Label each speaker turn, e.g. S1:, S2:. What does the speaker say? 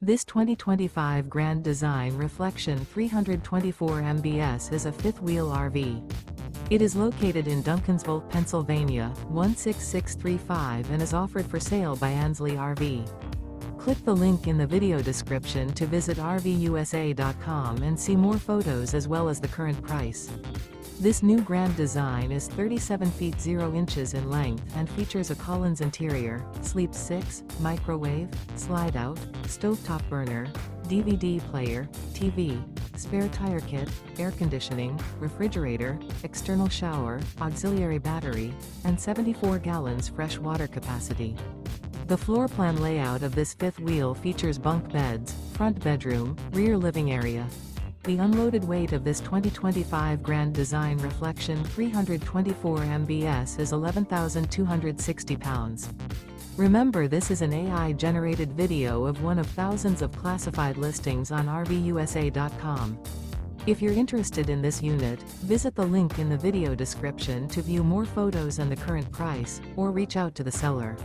S1: This 2025 Grand Design Reflection 324 mbs is a fifth-wheel RV. It is located in Duncansville, Pennsylvania, 16635 and is offered for sale by Ansley RV. Click the link in the video description to visit RVUSA.com and see more photos as well as the current price. This new Grand Design is 37 feet 0 inches in length and features a Collins interior, sleeps 6, microwave, slide-out, stovetop burner, DVD player, TV, spare tire kit, air conditioning, refrigerator, external shower, auxiliary battery, and 74 gallons fresh water capacity. The floor plan layout of this fifth wheel features bunk beds, front bedroom, rear living area. The unloaded weight of this 2025 Grand Design Reflection 324 mbs is 11,260 pounds. Remember, this is an AI-generated video of one of thousands of classified listings on RVUSA.com. If you're interested in this unit, visit the link in the video description to view more photos and the current price, or reach out to the seller.